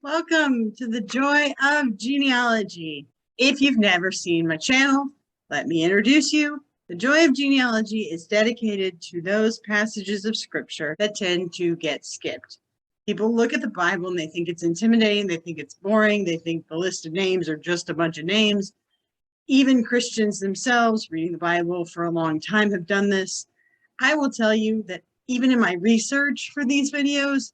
Welcome to the Joy of Genealogy. If you've never seen my channel, let me introduce you. The Joy of Genealogy is dedicated to those passages of scripture that tend to get skipped. People look at the Bible and they think it's intimidating, they think it's boring, they think the list of names are just a bunch of names. Even Christians themselves, reading the Bible for a long time, have done this. I will tell you that even in my research for these videos,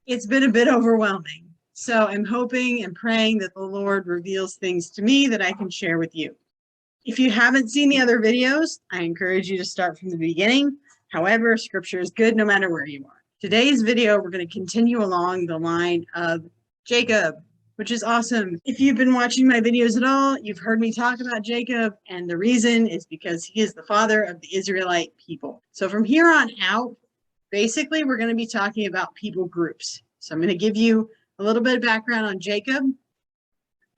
it's been a bit overwhelming. So I'm hoping and praying that the Lord reveals things to me that I can share with you. If you haven't seen the other videos, I encourage you to start from the beginning. However, scripture is good no matter where you are. Today's video, we're going to continue along the line of Jacob, which is awesome. If you've been watching my videos at all, you've heard me talk about Jacob, and the reason is because he is the father of the Israelite people. So from here on out, basically, we're going to be talking about people groups. So I'm going to give you a little bit of background on Jacob,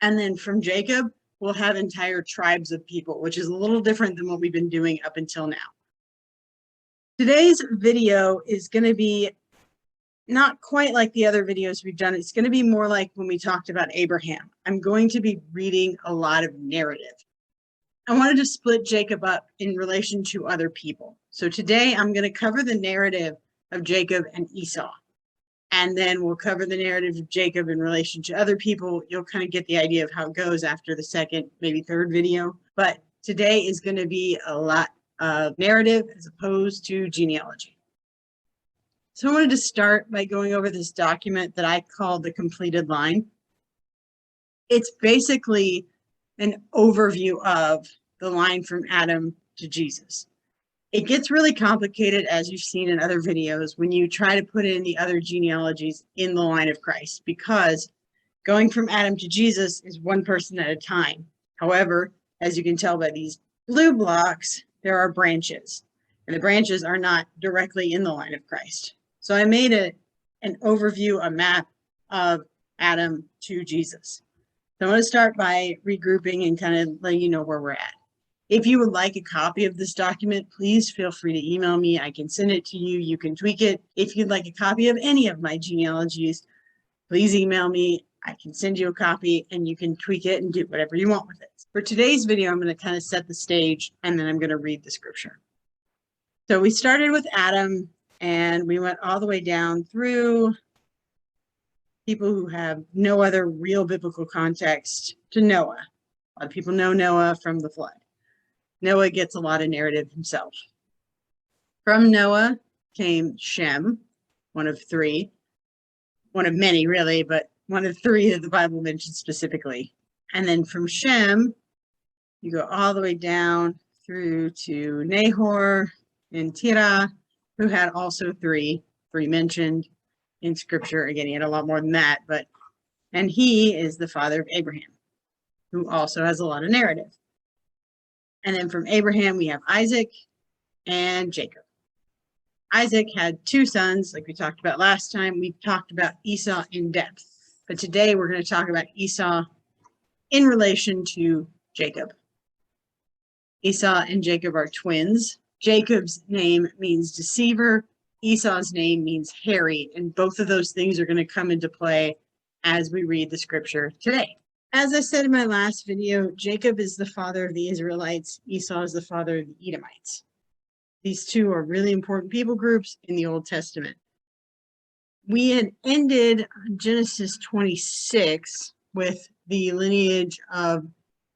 and then from Jacob, we'll have entire tribes of people, which is a little different than what we've been doing up until now. Today's video is going to be not quite like the other videos we've done. It's going to be more like when we talked about Abraham. I'm going to be reading a lot of narrative. I wanted to split Jacob up in relation to other people. So today I'm going to cover the narrative of Jacob and Esau. And then we'll cover the narrative of Jacob in relation to other people. You'll kind of get the idea of how it goes after the second, maybe third video. But today is going to be a lot of narrative as opposed to genealogy. So I wanted to start by going over this document that I call the completed line. It's basically an overview of the line from Adam to Jesus. It gets really complicated, as you've seen in other videos, when you try to put in the other genealogies in the line of Christ, because going from Adam to Jesus is one person at a time. However, as you can tell by these blue blocks, there are branches, and the branches are not directly in the line of Christ. So I made an overview, a map of Adam to Jesus. So I'm going to start by regrouping and kind of letting you know where we're at. If you would like a copy of this document, please feel free to email me. I can send it to you. You can tweak it. If you'd like a copy of any of my genealogies, please email me. I can send you a copy and you can tweak it and do whatever you want with it. For today's video, I'm going to kind of set the stage and then I'm going to read the scripture. So we started with Adam and we went all the way down through people who have no other real biblical context to Noah. A lot of people know Noah from the flood. Noah gets a lot of narrative himself. From Noah came Shem, one of three, one of many really, but one of three that the Bible mentions specifically. And then from Shem, you go all the way down through to Nahor and Terah, who had also three mentioned in scripture. Again, he had a lot more than that, and he is the father of Abraham, who also has a lot of narrative. And then from Abraham, we have Isaac and Jacob. Isaac had two sons, like we talked about last time. We talked about Esau in depth. But today we're going to talk about Esau in relation to Jacob. Esau and Jacob are twins. Jacob's name means deceiver. Esau's name means hairy. And both of those things are going to come into play as we read the scripture today. As I said in my last video, Jacob is the father of the Israelites. Esau is the father of the Edomites. These two are really important people groups in the Old Testament. We had ended Genesis 26 with the lineage of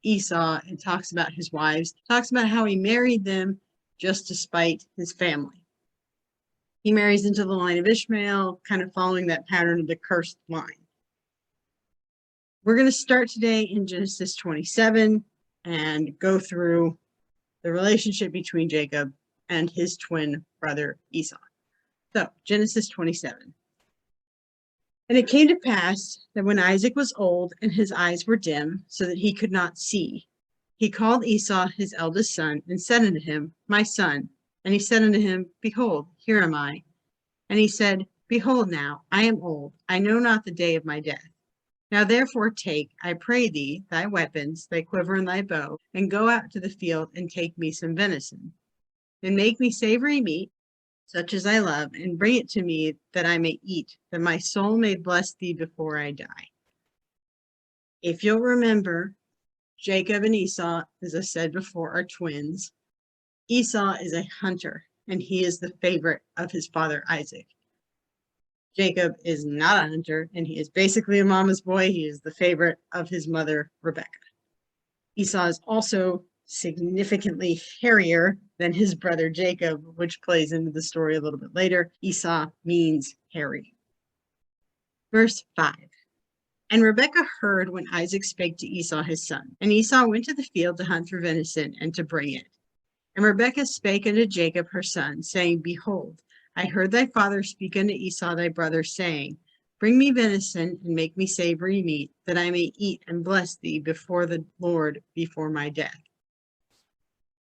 Esau. It talks about his wives, talks about how he married them just to spite his family. He marries into the line of Ishmael, kind of following that pattern of the cursed line. We're going to start today in Genesis 27 and go through the relationship between Jacob and his twin brother Esau. So, Genesis 27. And it came to pass that when Isaac was old and his eyes were dim, so that he could not see, he called Esau his eldest son and said unto him, My son. And he said unto him, Behold, here am I. And he said, Behold now, I am old, I know not the day of my death. Now therefore take, I pray thee, thy weapons, thy quiver and thy bow, and go out to the field and take me some venison. And make me savory meat, such as I love, and bring it to me that I may eat, that my soul may bless thee before I die. If you'll remember, Jacob and Esau, as I said before, are twins. Esau is a hunter, and he is the favorite of his father Isaac. Jacob is not a hunter, and he is basically a mama's boy. He is the favorite of his mother, Rebecca. Esau is also significantly hairier than his brother Jacob, which plays into the story a little bit later. Esau means hairy. Verse 5. And Rebekah heard when Isaac spake to Esau his son. And Esau went to the field to hunt for venison and to bring it. And Rebekah spake unto Jacob her son, saying, Behold, I heard thy father speak unto Esau thy brother, saying, Bring me venison and make me savory meat, that I may eat and bless thee before the Lord before my death.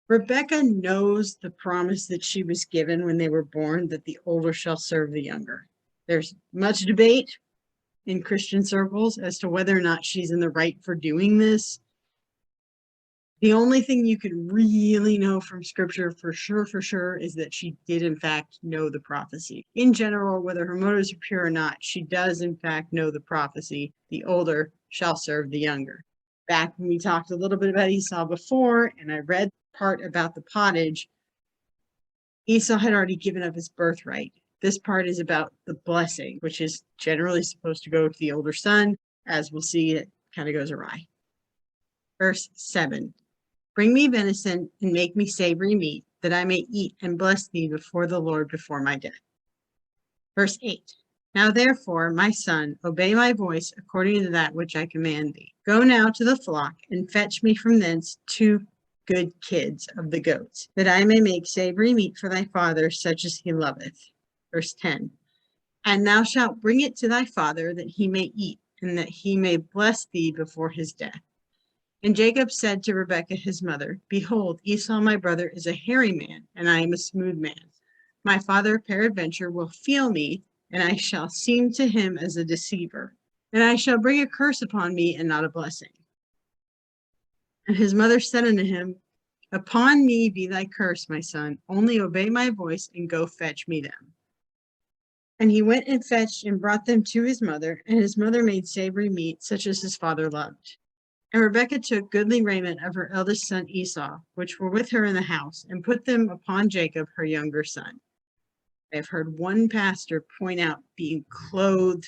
Rebekah knows the promise that she was given when they were born, that the older shall serve the younger. There's much debate in Christian circles as to whether or not she's in the right for doing this. The only thing you can really know from scripture for sure, is that she did in fact know the prophecy. In general, whether her motives are pure or not, she does in fact know the prophecy. The older shall serve the younger. Back when we talked a little bit about Esau before, and I read part about the pottage, Esau had already given up his birthright. This part is about the blessing, which is generally supposed to go to the older son. As we'll see, it kind of goes awry. Verse 7. Bring me venison and make me savory meat, that I may eat and bless thee before the Lord before my death. Verse 8. Now therefore, my son, obey my voice according to that which I command thee. Go now to the flock and fetch me from thence 2 good kids of the goats, that I may make savory meat for thy father, such as he loveth. Verse 10. And thou shalt bring it to thy father, that he may eat, and that he may bless thee before his death. And Jacob said to Rebekah his mother, Behold, Esau my brother is a hairy man, and I am a smooth man. My father peradventure will feel me, and I shall seem to him as a deceiver, and I shall bring a curse upon me, and not a blessing. And his mother said unto him, Upon me be thy curse, my son, only obey my voice, and go fetch me them. And he went and fetched and brought them to his mother, and his mother made savory meat, such as his father loved. And Rebekah took goodly raiment of her eldest son Esau, which were with her in the house, and put them upon Jacob, her younger son. I have heard one pastor point out being clothed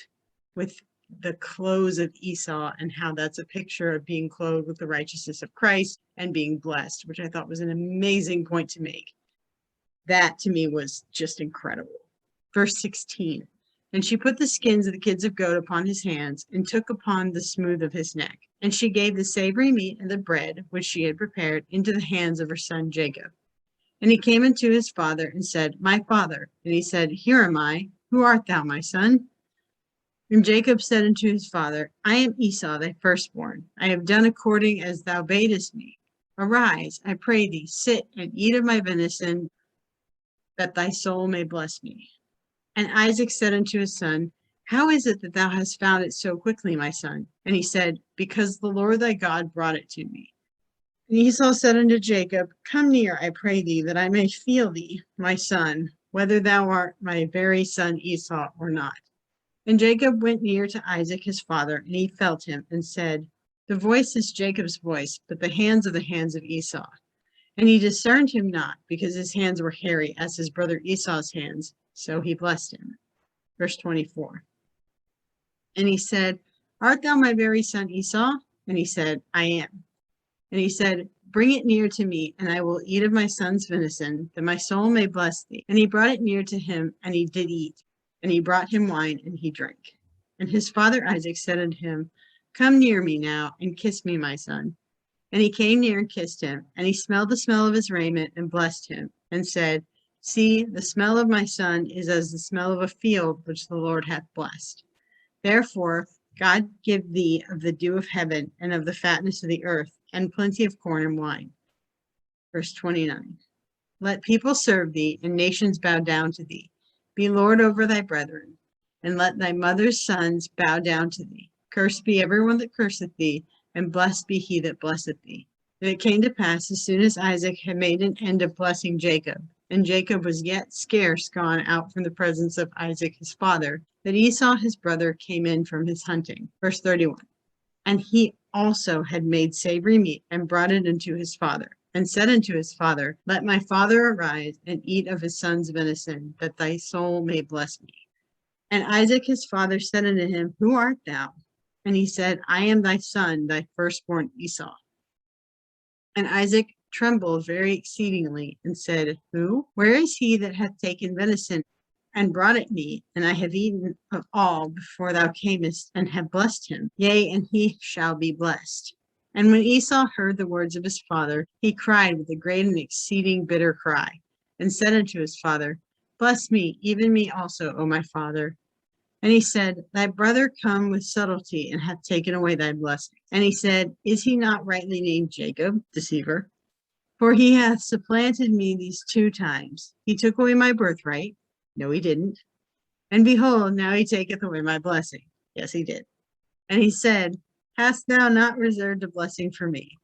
with the clothes of Esau, and how that's a picture of being clothed with the righteousness of Christ and being blessed, which I thought was an amazing point to make. That to me was just incredible. Verse 16. And she put the skins of the kids of goat upon his hands, and took upon the smooth of his neck. And she gave the savory meat and the bread, which she had prepared, into the hands of her son Jacob. And he came unto his father, and said, My father. And he said, Here am I. Who art thou, my son? And Jacob said unto his father, I am Esau, thy firstborn. I have done according as thou badest me. Arise, I pray thee, sit and eat of my venison, that thy soul may bless me. And Isaac said unto his son, How is it that thou hast found it so quickly, my son? And he said, Because the Lord thy God brought it to me. And Esau said unto Jacob, Come near, I pray thee, that I may feel thee, my son, whether thou art my very son Esau or not. And Jacob went near to Isaac his father, and he felt him, and said, The voice is Jacob's voice, but the hands are the hands of Esau. And he discerned him not, because his hands were hairy, as his brother Esau's hands. So he blessed him. Verse 24. And he said, Art thou my very son Esau? And he said, I am. And he said, Bring it near to me, and I will eat of my son's venison, that my soul may bless thee. And he brought it near to him, and he did eat. And he brought him wine, and he drank. And his father Isaac said unto him, Come near me now, and kiss me, my son. And he came near and kissed him, and he smelled the smell of his raiment, and blessed him, and said, See, the smell of my son is as the smell of a field which the Lord hath blessed. Therefore God give thee of the dew of heaven, and of the fatness of the earth, and plenty of corn and wine. Verse 29. Let people serve thee, and nations bow down to thee. Be Lord over thy brethren, and let thy mother's sons bow down to thee. Cursed be everyone that curseth thee, and blessed be he that blesseth thee. And it came to pass, as soon as Isaac had made an end of blessing Jacob, And Jacob was yet scarce gone out from the presence of Isaac his father, that Esau his brother came in from his hunting. Verse 31. And he also had made savory meat and brought it unto his father, and said unto his father, Let my father arise and eat of his son's venison, that thy soul may bless me. And Isaac his father said unto him, Who art thou? And he said, I am thy son, thy firstborn Esau. And Isaac trembled very exceedingly, and said, Who? Where is he that hath taken venison and brought it me? And I have eaten of all before thou camest, and have blessed him. Yea, and he shall be blessed. And when Esau heard the words of his father, he cried with a great and exceeding bitter cry, and said unto his father, Bless me, even me also, O my father. And he said, Thy brother come with subtlety, and hath taken away thy blessing. And he said, Is he not rightly named Jacob, deceiver? For he hath supplanted me these 2 times. He took away my birthright. No, he didn't. And behold, now he taketh away my blessing. Yes, he did. And he said, Hast thou not reserved a blessing for me?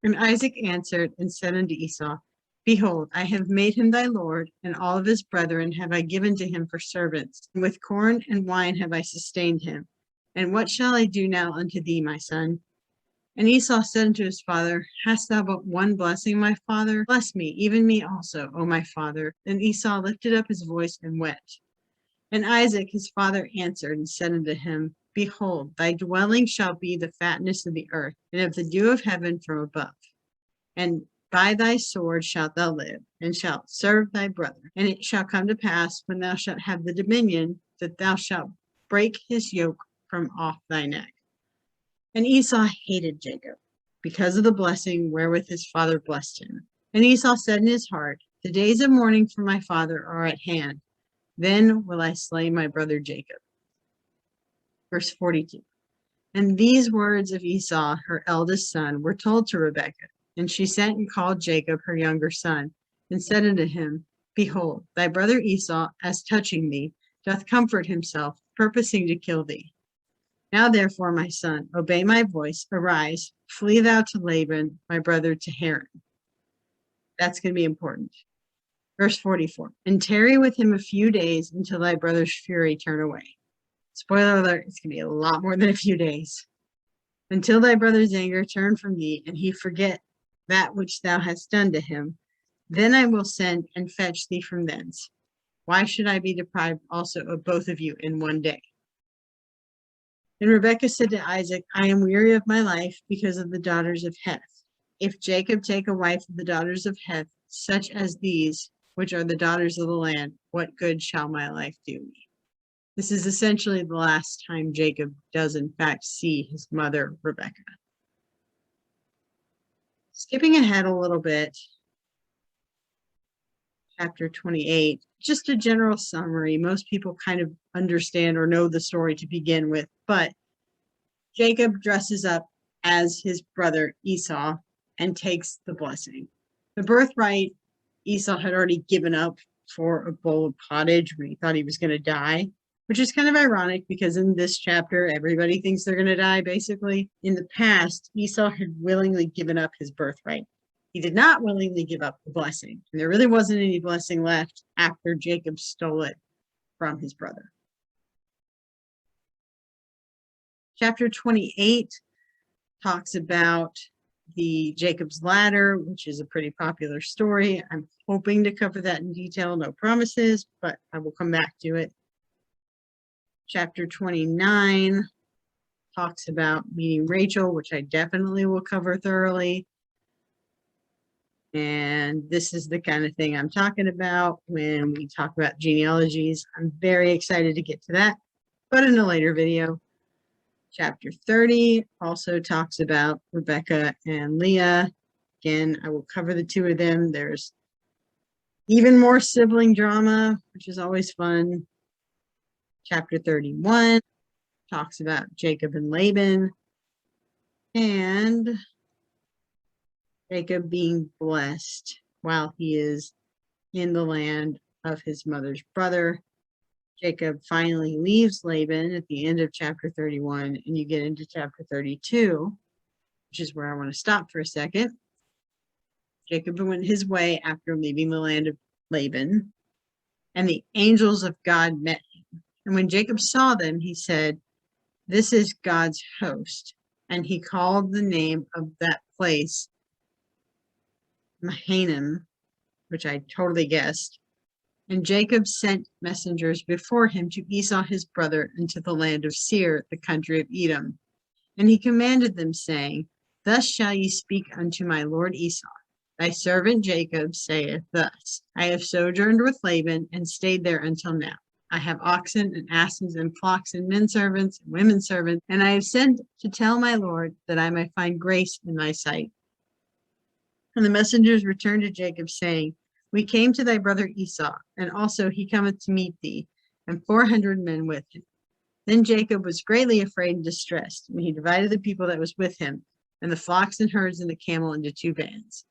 And Isaac answered and said unto Esau, Behold, I have made him thy lord, and all of his brethren have I given to him for servants. And with corn and wine have I sustained him. And what shall I do now unto thee, my son? And Esau said unto his father, Hast thou but one blessing, my father? Bless me, even me also, O my father. Then Esau lifted up his voice and wept. And Isaac his father answered and said unto him, Behold, thy dwelling shall be the fatness of the earth, and of the dew of heaven from above. And by thy sword shalt thou live, and shalt serve thy brother. And it shall come to pass, when thou shalt have the dominion, that thou shalt break his yoke from off thy neck. And Esau hated Jacob, because of the blessing wherewith his father blessed him. And Esau said in his heart, The days of mourning for my father are at hand. Then will I slay my brother Jacob. Verse 42. And these words of Esau, her eldest son, were told to Rebekah. And she sent and called Jacob, her younger son, and said unto him, Behold, thy brother Esau, as touching thee, doth comfort himself, purposing to kill thee. Now therefore, my son, obey my voice, arise, flee thou to Laban, my brother, to Haran. That's going to be important. Verse 44, and tarry with him a few days until thy brother's fury turn away. Spoiler alert, it's going to be a lot more than a few days. Until thy brother's anger turn from thee, and he forget that which thou hast done to him, then I will send and fetch thee from thence. Why should I be deprived also of both of you in one day? And Rebekah said to Isaac, I am weary of my life because of the daughters of Heth. If Jacob take a wife of the daughters of Heth, such as these, which are the daughters of the land, what good shall my life do me? This is essentially the last time Jacob does in fact see his mother, Rebekah. Skipping ahead a little bit, chapter 28, just a general summary. Most people kind of understand or know the story to begin with, but Jacob dresses up as his brother Esau and takes the blessing. The birthright Esau had already given up for a bowl of pottage when he thought he was going to die, which is kind of ironic because in this chapter, everybody thinks they're going to die, basically. In the past, Esau had willingly given up his birthright. He did not willingly give up the blessing, and there really wasn't any blessing left after Jacob stole it from his brother. Chapter 28 talks about the Jacob's ladder, which is a pretty popular story. I'm hoping to cover that in detail, no promises, but I will come back to it. Chapter 29 talks about meeting Rachel, which I definitely will cover thoroughly. And this is the kind of thing I'm talking about when we talk about genealogies. I'm very excited to get to that, but in a later video. Chapter 30 also talks about Rebekah and Leah. Again, I will cover the 2 of them. There's even more sibling drama, which is always fun. Chapter 31 talks about Jacob and Laban and Jacob being blessed while he is in the land of his mother's brother. Jacob finally leaves Laban at the end of chapter 31, and you get into chapter 32, which is where I want to stop for a second. Jacob went his way after leaving the land of Laban, and the angels of God met him. And when Jacob saw them, he said, "This is God's host." And he called the name of that place Mahanaim, which I totally guessed. And Jacob sent messengers before him to Esau his brother into the land of Seir, the country of Edom. And he commanded them, saying, "Thus shall ye speak unto my lord Esau. Thy servant Jacob saith thus, I have sojourned with Laban, and stayed there until now. I have oxen and asses and flocks and men servants and women servants, and I have sent to tell my lord that I may find grace in thy sight." And the messengers returned to Jacob, saying, "We came to thy brother Esau, and also he cometh to meet thee, and 400 men with him." Then Jacob was greatly afraid and distressed, and he divided the people that was with him, and the flocks and herds and the camel into 2 bands,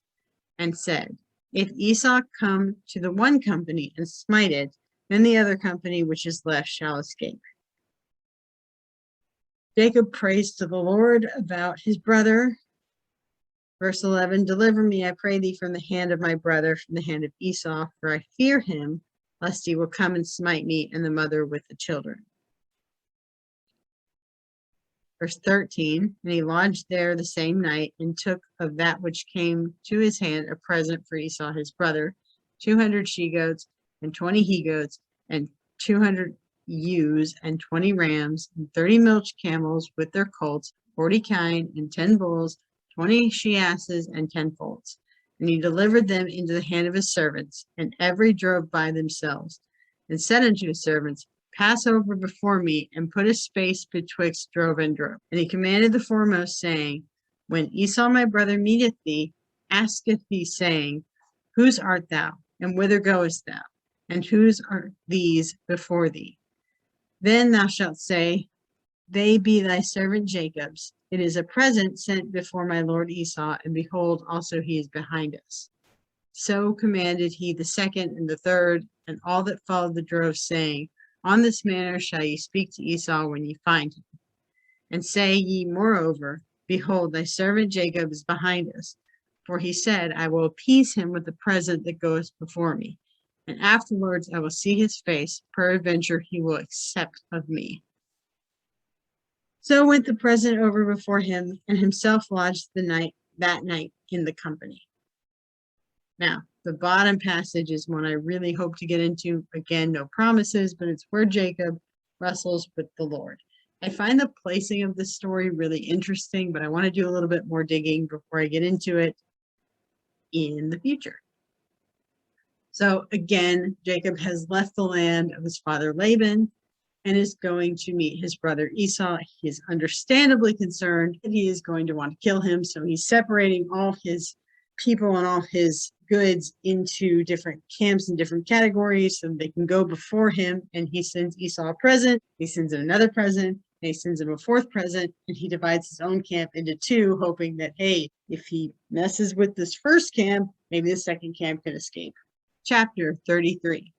and said, "If Esau come to the one company and smite it, then the other company which is left shall escape." Jacob prays to the Lord about his brother. Verse 11, "Deliver me, I pray thee, from the hand of my brother, from the hand of Esau, for I fear him, lest he will come and smite me and the mother with the children." Verse 13, "And he lodged there the same night, and took of that which came to his hand a present for Esau his brother, 200 she-goats, and 20 he-goats, and 200 ewes, and 20 rams, and 30 milch camels with their colts, 40 kine, and 10 bulls, 20 she-asses, and 10 foals. And he delivered them into the hand of his servants, and every drove by themselves, and said unto his servants, Pass over before me, and put a space betwixt drove and drove. And he commanded the foremost, saying, When Esau my brother meeteth thee, asketh thee, saying, Whose art thou, and whither goest thou? And whose are these before thee? Then thou shalt say, They be thy servant Jacob's. It is a present sent before my lord Esau, and behold, also he is behind us. So commanded he the second and the third, and all that followed the drove, saying, On this manner shall ye speak to Esau when ye find him. And say ye moreover, Behold, thy servant Jacob is behind us. For he said, I will appease him with the present that goeth before me. And afterwards I will see his face, peradventure he will accept of me. So went the present over before him, and himself lodged that night in the company. Now, the bottom passage is one I really hope to get into. Again, no promises, but it's where Jacob wrestles with the Lord. I find the placing of this story really interesting, but I want to do a little bit more digging before I get into it in the future. So again, Jacob has left the land of his father Laban and is going to meet his brother Esau. He is understandably concerned that he is going to want to kill him, so he's separating all his people and all his goods into different camps and different categories so they can go before him. And he sends Esau a present, he sends him another present, and he sends him a fourth present, and he divides his own camp into 2, hoping that, hey, if he messes with this first camp, maybe the second camp can escape. Chapter 33.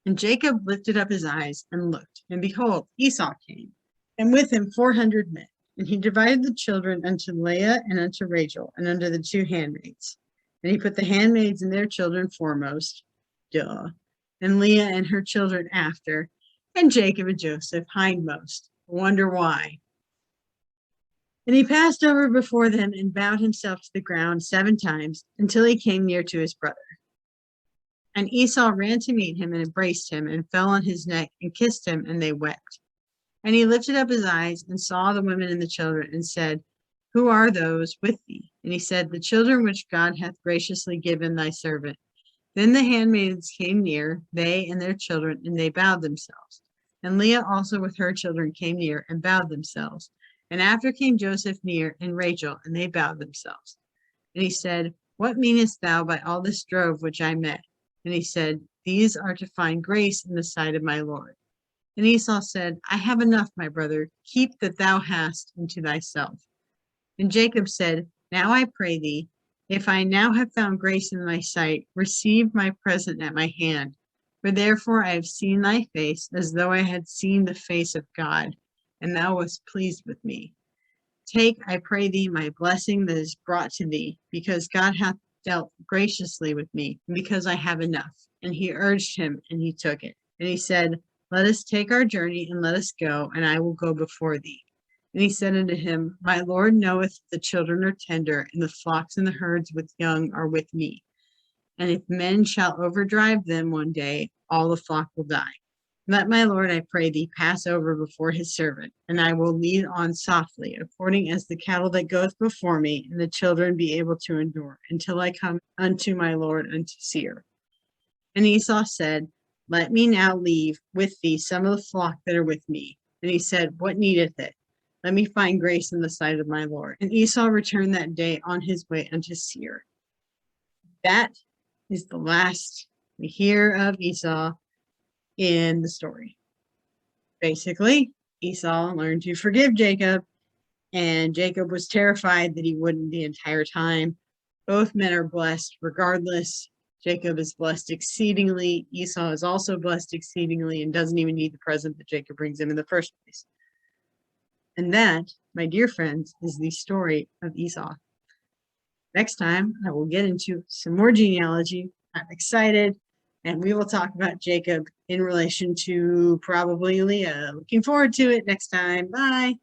And Jacob lifted up his eyes and looked, and behold, Esau came, and with him 400 men. And he divided the children unto Leah and unto Rachel, and unto the 2 handmaids. And he put the handmaids and their children foremost, and Leah and her children after, and Jacob and Joseph hindmost. Wonder why. And he passed over before them, and bowed himself to the ground 7 times, until he came near to his brother. And Esau ran to meet him, and embraced him, and fell on his neck, and kissed him, and they wept. And he lifted up his eyes, and saw the women and the children, and said, Who are those with thee? And he said, The children which God hath graciously given thy servant. Then the handmaids came near, they and their children, and they bowed themselves. And Leah also with her children came near, and bowed themselves. And after came Joseph near, and Rachel, and they bowed themselves. And he said, What meanest thou by all this drove which I met? And he said, These are to find grace in the sight of my Lord. And Esau said, I have enough, my brother. Keep that thou hast unto thyself. And Jacob said, Now I pray thee, if I now have found grace in thy sight, receive my present at my hand. For therefore I have seen thy face, as though I had seen the face of God, and thou wast pleased with me. Take, I pray thee, my blessing that is brought to thee, because God hath dealt graciously with me, and because I have enough. And he urged him, and he took it. And he said, Let us take our journey, and let us go, and I will go before thee. And he said unto him, My Lord knoweth the children are tender, and the flocks and the herds with young are with me. And if men shall overdrive them one day, all the flock will die. Let my Lord, I pray thee, pass over before his servant, and I will lead on softly, according as the cattle that goeth before me, and the children be able to endure, until I come unto my Lord unto Seir. And Esau said, Let me now leave with thee some of the flock that are with me. And he said, What needeth it? Let me find grace in the sight of my Lord. And Esau returned that day on his way unto Seir. That is the last we hear of Esau in the story. Basically, Esau learned to forgive Jacob, and Jacob was terrified that he wouldn't the entire time. Both men are blessed regardless. Jacob is blessed exceedingly. Esau is also blessed exceedingly and doesn't even need the present that Jacob brings him in the first place. And that, my dear friends, is the story of Esau. Next time, I will get into some more genealogy. I'm excited, and we will talk about Jacob in relation to probably Leah. Looking forward to it next time. Bye.